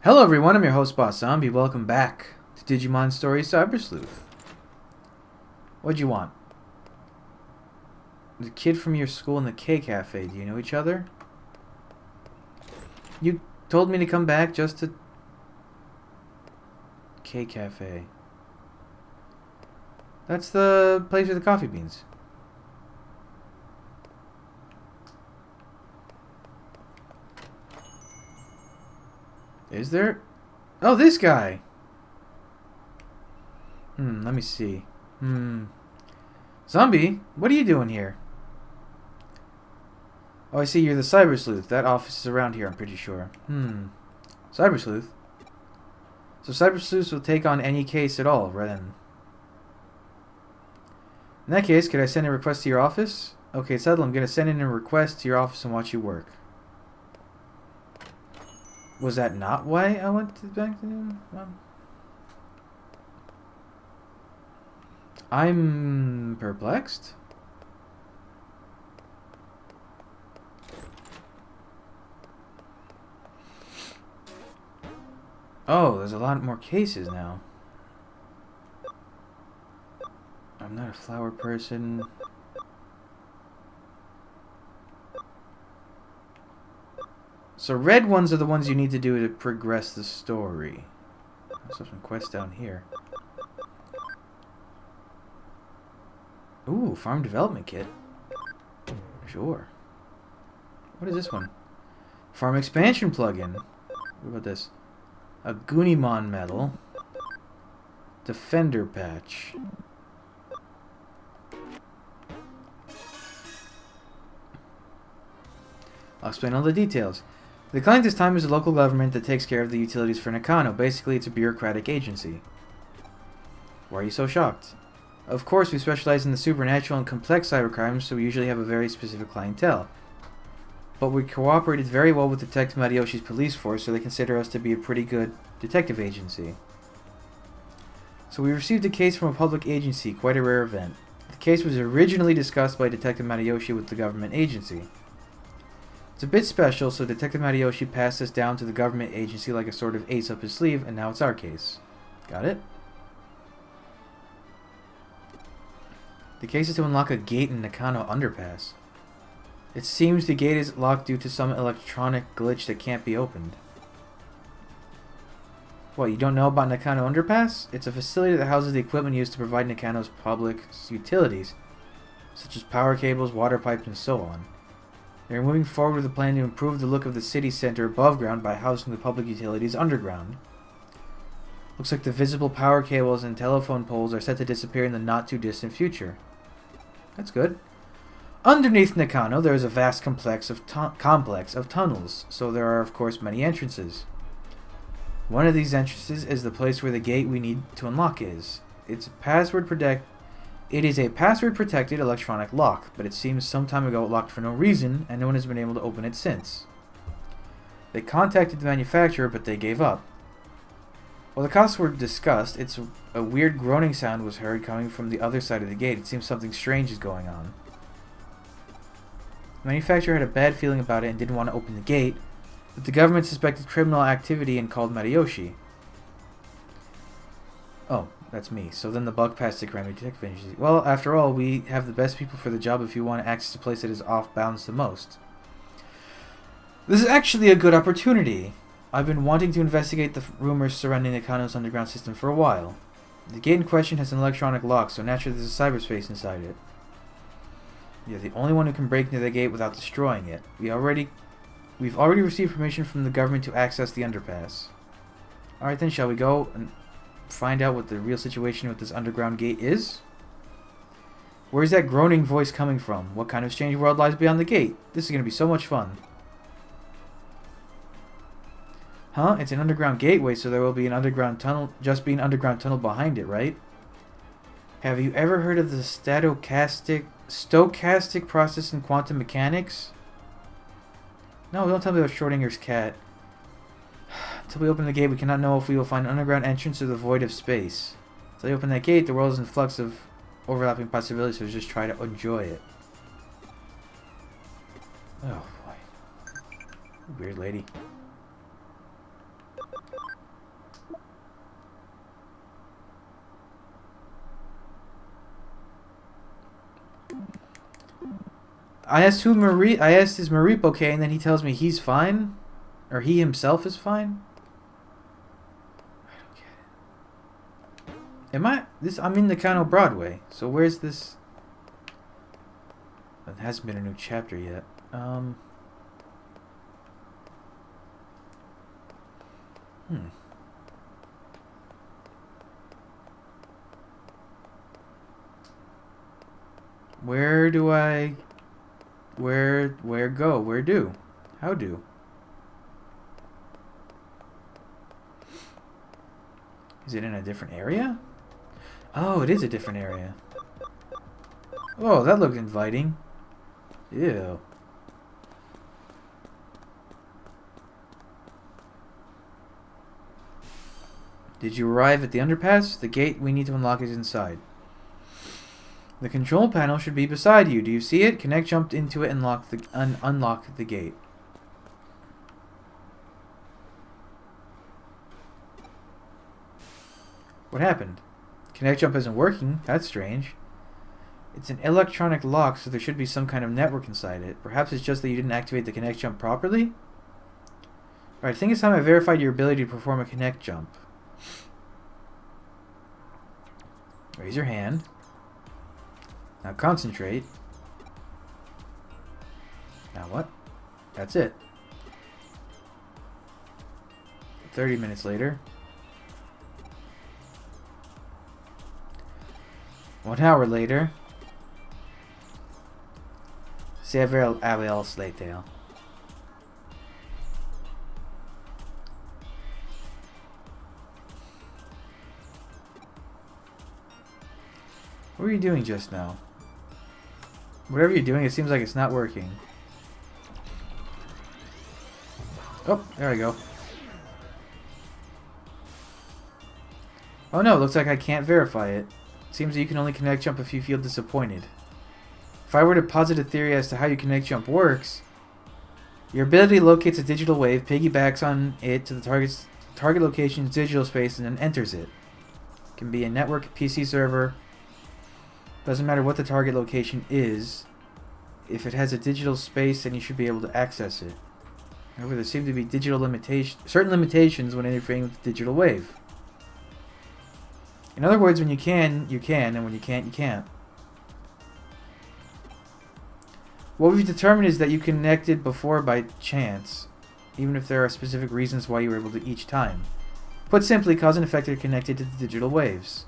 Hello everyone, I'm your host Boss Zombie. Welcome back to Digimon Story Cyber Sleuth. What'd you want? The kid from your school in the K Cafe. Do you know each other? You told me to come back just to... K Cafe. That's the place with the coffee beans. Is there? Oh, this guy! Let me see. Zombie, what are you doing here? Oh, I see, you're the Cyber Sleuth. That office is around here, I'm pretty sure. Cyber Sleuth? So Cyber Sleuths will take on any case at all, right then. In that case, could I send a request to your office? Okay, settle. I'm gonna send in a request to your office and watch you work. Was that not why I went back to him? I'm perplexed. Oh, there's a lot more cases now. I'm not a flower person. So red ones are the ones you need to do to progress the story. There's some quests down here. Ooh, farm development kit. Sure. What is this one? Farm expansion plugin. What about this? A Digimon medal. Defender patch. I'll explain all the details. The client this time is a local government that takes care of the utilities for Nakano. Basically, it's a bureaucratic agency. Why are you so shocked? Of course, we specialize in the supernatural and complex cybercrimes, so we usually have a very specific clientele. But we cooperated very well with Detective Madayoshi's police force, so they consider us to be a pretty good detective agency. So we received a case from a public agency, quite a rare event. The case was originally discussed by Detective Madayoshi with the government agency. It's a bit special, so Detective Madayoshi passed us down to the government agency like a sort of ace up his sleeve, and now it's our case. Got it? The case is to unlock a gate in Nakano Underpass. It seems the gate is locked due to some electronic glitch that can't be opened. What, you don't know about Nakano Underpass? It's a facility that houses the equipment used to provide Nakano's public utilities, such as power cables, water pipes, and so on. They are moving forward with a plan to improve the look of the city center above ground by housing the public utilities underground. Looks like the visible power cables and telephone poles are set to disappear in the not-too-distant future. That's good. Underneath Nakano, there is a vast complex of tunnels, so there are, of course, many entrances. One of these entrances is the place where the gate we need to unlock is. It is a password-protected electronic lock, but it seems some time ago it locked for no reason, and no one has been able to open it since. They contacted the manufacturer, but they gave up. While the costs were discussed, a weird groaning sound was heard coming from the other side of the gate. It seems something strange is going on. The manufacturer had a bad feeling about it and didn't want to open the gate, but the government suspected criminal activity and called Madayoshi. Oh, that's me. So then the bug passed to Grammy Detective Agency. Well, after all, we have the best people for the job if you want to access a place that is off bounds the most. This is actually a good opportunity. I've been wanting to investigate the rumors surrounding Nakano's underground system for a while. The gate in question has an electronic lock, so naturally there's a cyberspace inside it. You're the only one who can break into the gate without destroying it. We've already received permission from the government to access the underpass. Alright then, shall we go and find out what the real situation with this underground gate is? Where's that groaning voice coming from? What kind of strange world lies beyond the gate? This is going to be so much fun. Huh? It's an underground gateway, so there will be an underground tunnel, just be an underground tunnel behind it, right? Have you ever heard of the stochastic process in quantum mechanics? No, don't tell me about Schrodinger's cat. Until we open the gate, we cannot know if we will find an underground entrance to the void of space. Until we open that gate, the world is in flux of overlapping possibilities, so just try to enjoy it. Oh, boy. Weird lady. I asked I asked is Marip okay, and then he tells me he's fine, or he himself is fine. Am I this? I'm in Nakano Broadway. So where's this? It hasn't been a new chapter yet. Where do I? Where go? Where do? How do? Is it in a different area? Oh, it is a different area. Oh, that looked inviting. Ew. Did you arrive at the underpass? The gate we need to unlock is inside. The control panel should be beside you. Do you see it? Connect jumped into it and unlock the gate. What happened? Connect jump isn't working. That's strange. It's an electronic lock, so there should be some kind of network inside it. Perhaps it's just that you didn't activate the connect jump properly? Alright, I think it's time I verified your ability to perform a connect jump. Raise your hand. Now concentrate. Now what? That's it. 30 minutes later. 1 hour later. Several hours later. What were you doing just now? Whatever you're doing, it seems like it's not working. Oh, there I go. Oh no, looks like I can't verify it. Seems that you can only connect jump if you feel disappointed. If I were to posit a theory as to how your connect jump works, your ability locates a digital wave, piggybacks on it to the target location's digital space, and then enters it. It can be a network, PC server. Doesn't matter what the target location is. If it has a digital space, then you should be able to access it. However, there seem to be certain limitations when interfering with the digital wave. In other words, when you can, and when you can't, you can't. What we've determined is that you connected before by chance, even if there are specific reasons why you were able to each time. Put simply, cause and effect are connected to the digital waves.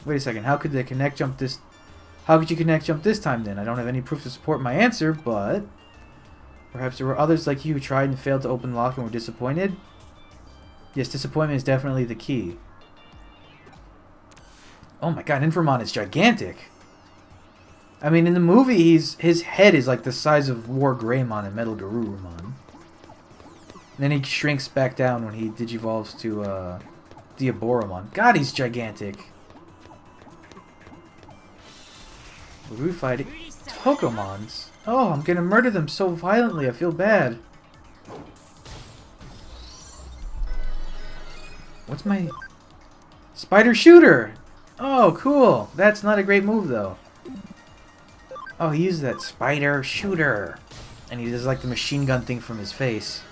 Wait a second, how could you connect jump this time then? I don't have any proof to support my answer, but perhaps there were others like you who tried and failed to open the lock and were disappointed? Yes, disappointment is definitely the key. Oh my god, Inframon is gigantic. I mean, in the movie, his head is like the size of War Greymon and Metal Garurumon. Then he shrinks back down when he digivolves to Diaboromon. God, he's gigantic. What are we fighting? Tokomons. Oh, I'm gonna murder them so violently. I feel bad. What's my... Spider Shooter! Oh, cool. That's not a great move, though. Oh, he uses that Spider Shooter. And he does like the machine gun thing from his face.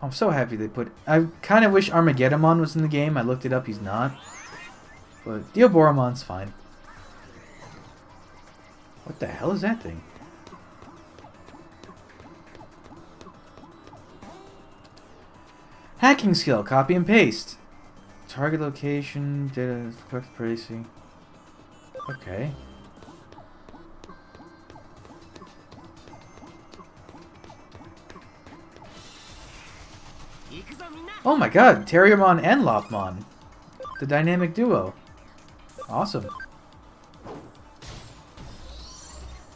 I'm so happy they put... I kind of wish Armageddon was in the game. I looked it up. He's not. But Diaboromon's fine. What the hell is that thing? Hacking skill. Copy and paste. Target location. Data. Quick tracing. Okay. Oh my god, Terriermon and Lopmon. The dynamic duo. Awesome.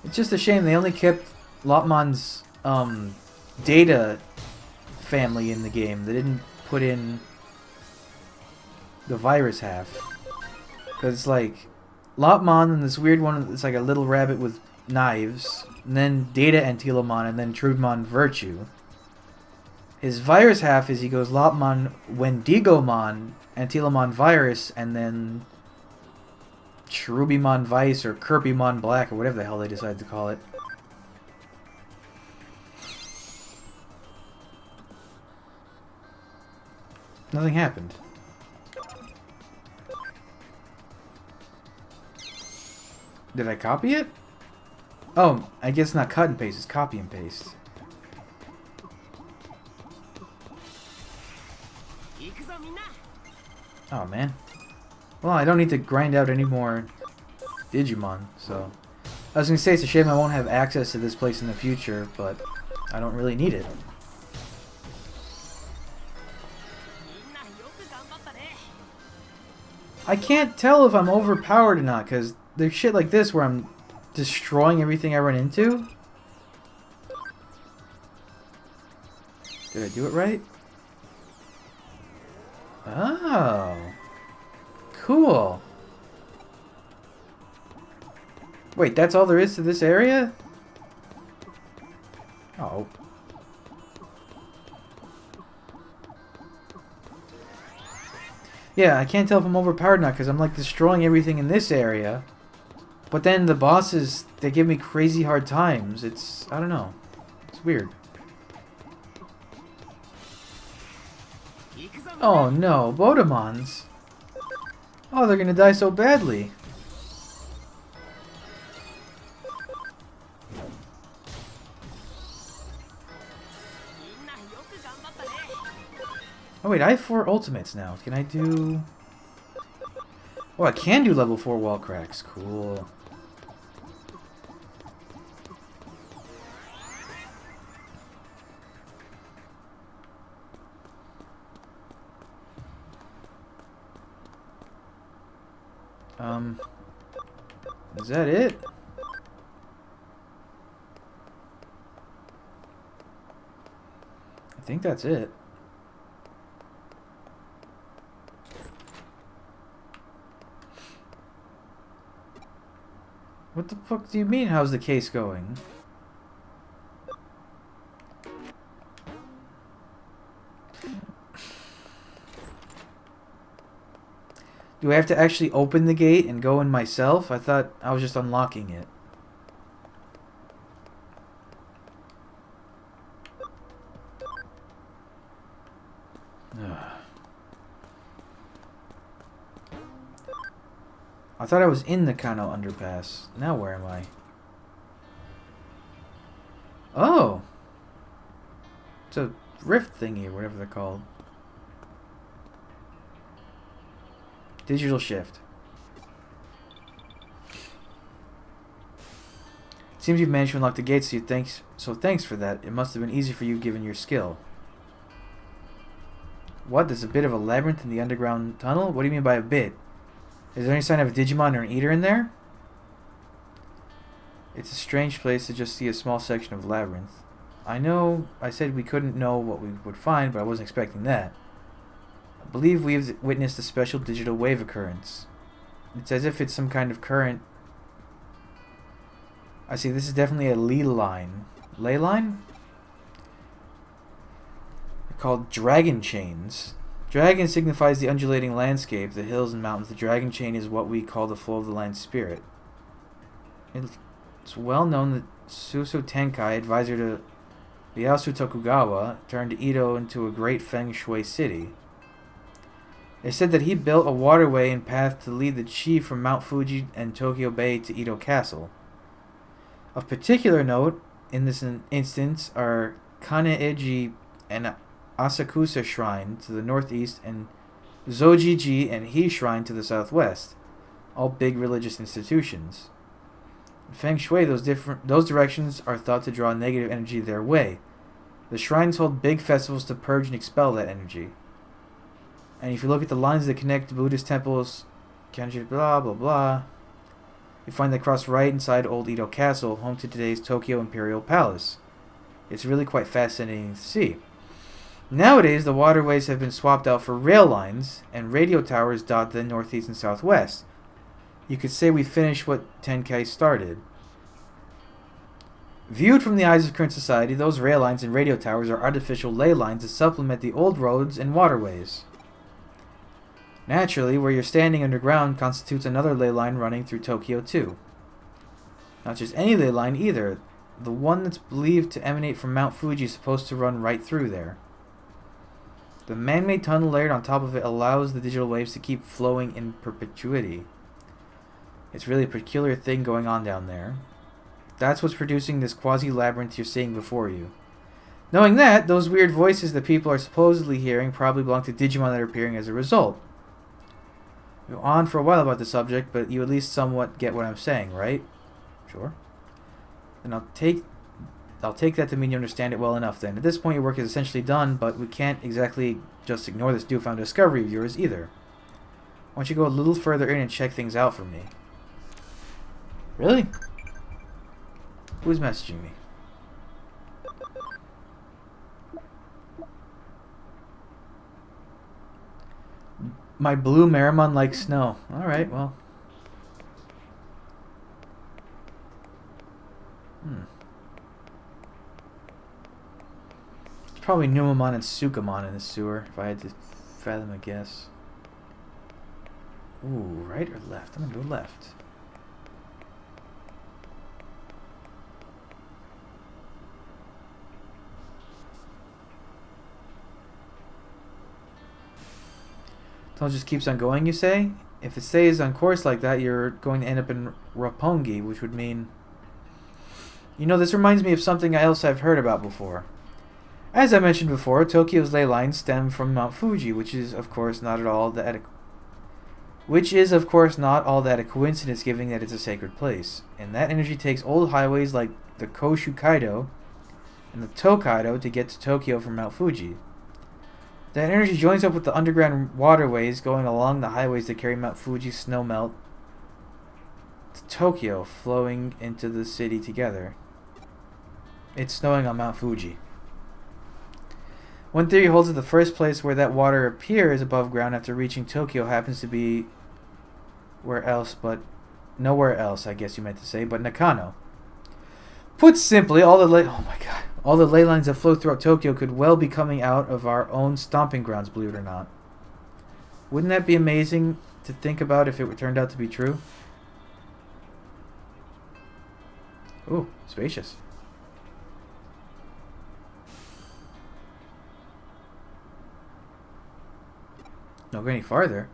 It's just a shame they only kept Lopmon's data family in the game. They didn't put in the virus half. Because it's like Lopmon and this weird one that's like a little rabbit with knives. And then Data Antilomon and then Trudemon Virtue. His virus half is he goes Lopmon, Wendigomon, Antilomon Virus, and then Cherubimon Vice or Kirpymon Black or whatever the hell they decide to call it. Nothing happened. Did I copy it? Oh, I guess not cut and paste, it's copy and paste. Oh man. Well, I don't need to grind out any more Digimon, so... I was gonna say it's a shame I won't have access to this place in the future, but I don't really need it. I can't tell if I'm overpowered or not, because there's shit like this where I'm destroying everything I run into. Did I do it right? Oh. Cool. Wait, that's all there is to this area? Oh. Yeah, I can't tell if I'm overpowered or not because I'm like destroying everything in this area. But then the bosses, they give me crazy hard times. It's, I don't know. It's weird. Oh no, Bodemons. Oh, they're gonna die so badly. Oh wait, I have 4 ultimates now. Can I do... Oh, I can do level 4 wall cracks. Cool. Is that it? I think that's it. What the fuck do you mean, how's the case going? Do I have to actually open the gate and go in myself? I thought I was just unlocking it. I thought I was in the Kano underpass. Now where am I? Oh! It's a rift thingy or whatever they're called. Digital shift. Seems you've managed to unlock the gates, so thanks for that. It must have been easy for you given your skill. What? There's a bit of a labyrinth in the underground tunnel? What do you mean by a bit? Is there any sign of a Digimon or an Eater in there? It's a strange place to just see a small section of labyrinth. I know I said we couldn't know what we would find, but I wasn't expecting that. I believe we've witnessed a special digital wave occurrence. It's as if it's some kind of current. I see, this is definitely a ley line. Ley line? They're called dragon chains. Dragon signifies the undulating landscape, the hills and mountains. The dragon chain is what we call the flow of the land spirit. It's well known that Suso Tenkai, advisor to Ieyasu Tokugawa, turned Edo into a great feng shui city. It said that he built a waterway and path to lead the chi from Mount Fuji and Tokyo Bay to Edo Castle. Of particular note, in this instance, are Kaneeji and Asakusa Shrine to the northeast and Zojiji and He Shrine to the southwest, all big religious institutions. In Feng Shui, those directions are thought to draw negative energy their way. The shrines hold big festivals to purge and expel that energy. And if you look at the lines that connect Buddhist temples, Kanji blah blah blah, you find they cross right inside Old Edo Castle, home to today's Tokyo Imperial Palace. It's really quite fascinating to see. Nowadays, the waterways have been swapped out for rail lines, and radio towers dot the northeast and southwest. You could say we finished what Tenkai started. Viewed from the eyes of current society, those rail lines and radio towers are artificial ley lines to supplement the old roads and waterways. Naturally, where you're standing underground constitutes another ley line running through Tokyo too. Not just any ley line either. The one that's believed to emanate from Mount Fuji is supposed to run right through there. The man-made tunnel layered on top of it allows the digital waves to keep flowing in perpetuity. It's really a peculiar thing going on down there. That's what's producing this quasi-labyrinth you're seeing before you. Knowing that, those weird voices that people are supposedly hearing probably belong to Digimon that are appearing as a result. We'll go on for a while about the subject, but you at least somewhat get what I'm saying, right? Sure. And I'll take that to mean you understand it well enough then. At this point your work is essentially done, but we can't exactly just ignore this newfound discovery of yours either. Why don't you go a little further in and check things out for me? Really? Who's messaging me? My blue Marimon likes snow. Alright, well. It's probably Numamon and Sukamon in the sewer, if I had to fathom a guess. Ooh, right or left? I'm gonna go left. Tunnel just keeps on going, you say? If it stays on course like that, you're going to end up in Roppongi, which would mean... You know, this reminds me of something else I've heard about before. As I mentioned before, Tokyo's ley lines stem from Mount Fuji, which is, of course, not all that a coincidence, given that it's a sacred place. And that energy takes old highways like the Koshukaido and the Tokaido to get to Tokyo from Mount Fuji. That energy joins up with the underground waterways going along the highways that carry Mount Fuji's snowmelt to Tokyo, flowing into the city together. It's snowing on Mount Fuji. One theory holds that the first place where that water appears above ground after reaching Tokyo happens to be nowhere else, I guess you meant to say, but Nakano. Put simply, all the ley lines that flow throughout Tokyo could well be coming out of our own stomping grounds, believe it or not. Wouldn't that be amazing to think about if it turned out to be true? Ooh, spacious. Don't go any farther.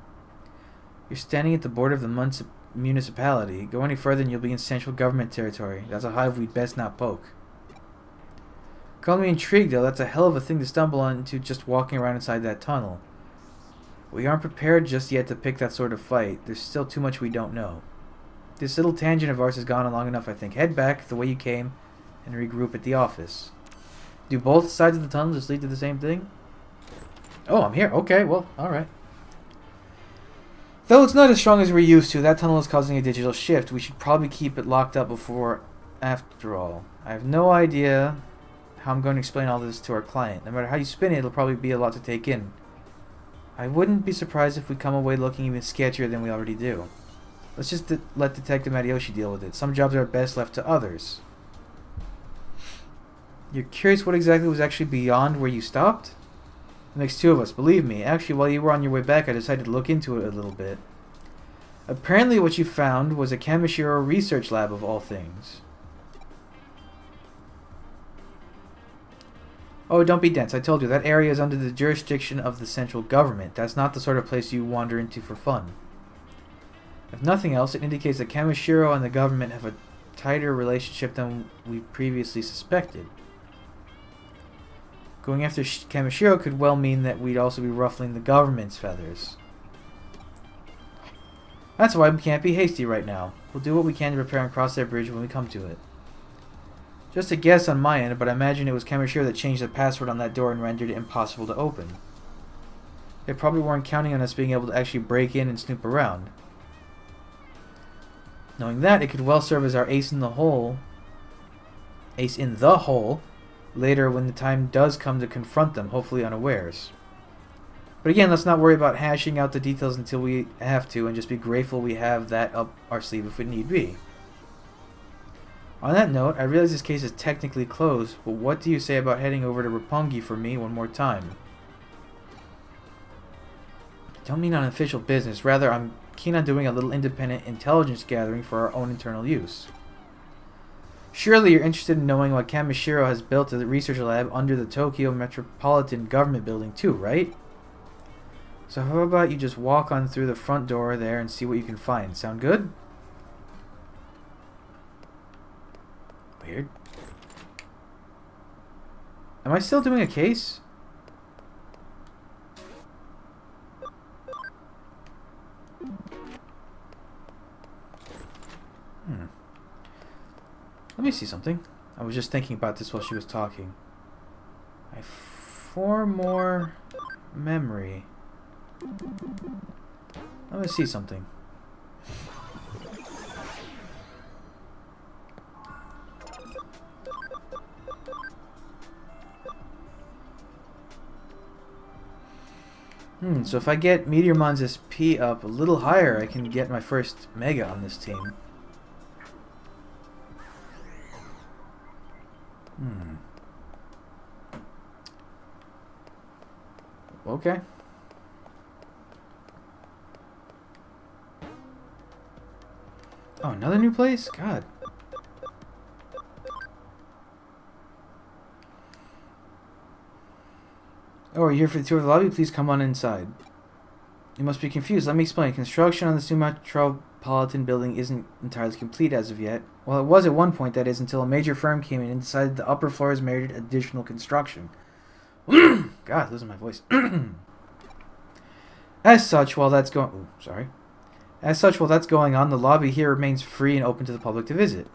You're standing at the border of the municipality. Go any further and you'll be in central government territory. That's a hive we'd best not poke. Call me intrigued, though. That's a hell of a thing to stumble onto just walking around inside that tunnel. We aren't prepared just yet to pick that sort of fight. There's still too much we don't know. This little tangent of ours has gone on long enough, I think. Head back the way you came and regroup at the office. Do both sides of the tunnel just lead to the same thing? Oh, I'm here. Okay, well, alright. Though it's not as strong as we're used to, that tunnel is causing a digital shift. We should probably keep it locked up before, after all. I have no idea how I'm going to explain all this to our client. No matter how you spin it, it'll probably be a lot to take in. I wouldn't be surprised if we come away looking even sketchier than we already do. Let's just let Detective Matayoshi deal with it. Some jobs are best left to others. You're curious what exactly was actually beyond where you stopped? It makes two of us, believe me. Actually, while you were on your way back, I decided to look into it a little bit. Apparently what you found was a Kamishiro research lab of all things. Oh, don't be dense. I told you, that area is under the jurisdiction of the central government. That's not the sort of place you wander into for fun. If nothing else, it indicates that Kamishiro and the government have a tighter relationship than we previously suspected. Going after Kamishiro could well mean that we'd also be ruffling the government's feathers. That's why we can't be hasty right now. We'll do what we can to prepare and cross that bridge when we come to it. Just a guess on my end, but I imagine it was Kamishiro that changed the password on that door and rendered it impossible to open. They probably weren't counting on us being able to actually break in and snoop around. Knowing that, it could well serve as our ace in the hole, later when the time does come to confront them, hopefully unawares. But again, let's not worry about hashing out the details until we have to, and just be grateful we have that up our sleeve if it need be. On that note, I realize this case is technically closed, but what do you say about heading over to Roppongi for me one more time? Don't mean on official business. Rather, I'm keen on doing a little independent intelligence gathering for our own internal use. Surely you're interested in knowing what Kamishiro has built a research lab under the Tokyo Metropolitan Government Building too, right? So how about you just walk on through the front door there and see what you can find. Sound good? Weird. Am I still doing a case? Let me see something. I was just thinking about this while she was talking. I have 4 more memory. Let me see something. So if I get Meteormon's SP up a little higher, I can get my first Mega on this team. Okay. Oh, another new place? God. Oh, are you here for the tour of the lobby? Please come on inside. You must be confused. Let me explain. Construction on this new metropolitan building isn't entirely complete as of yet. Well, it was at one point, that is, until a major firm came in and decided the upper floors merited additional construction. God, losing my voice. As such, while that's going on, the lobby here remains free and open to the public to visit.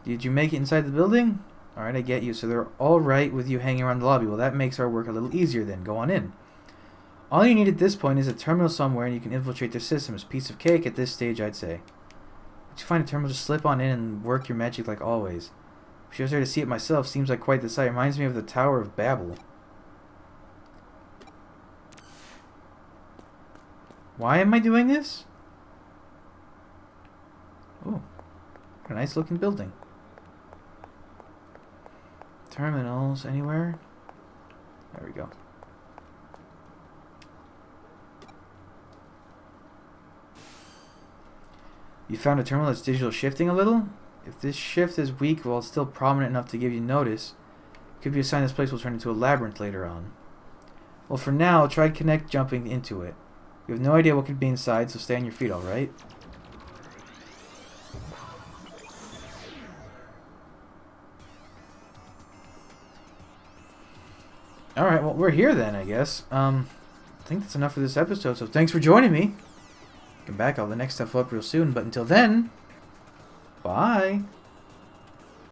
Did you make it inside the building? Alright, I get you. So they're alright with you hanging around the lobby. Well, that makes our work a little easier then. Go on in. All you need at this point is a terminal somewhere and you can infiltrate their systems. Piece of cake at this stage, I'd say. Once you find a terminal, just slip on in and work your magic like always. If I was there to see it myself, seems like quite the sight. Reminds me of the Tower of Babel. Why am I doing this? Oh, what a nice looking building. Terminals anywhere? There we go. You found a terminal that's digital shifting a little? If this shift is weak while it's still prominent enough to give you notice, it could be a sign this place will turn into a labyrinth later on. Well, for now, try connect jumping into it. You have no idea what could be inside, so stay on your feet, alright? Alright, well, we're here then, I guess. I think that's enough for this episode, so thanks for joining me. Come back, I'll have the next stuff up real soon, but until then, bye!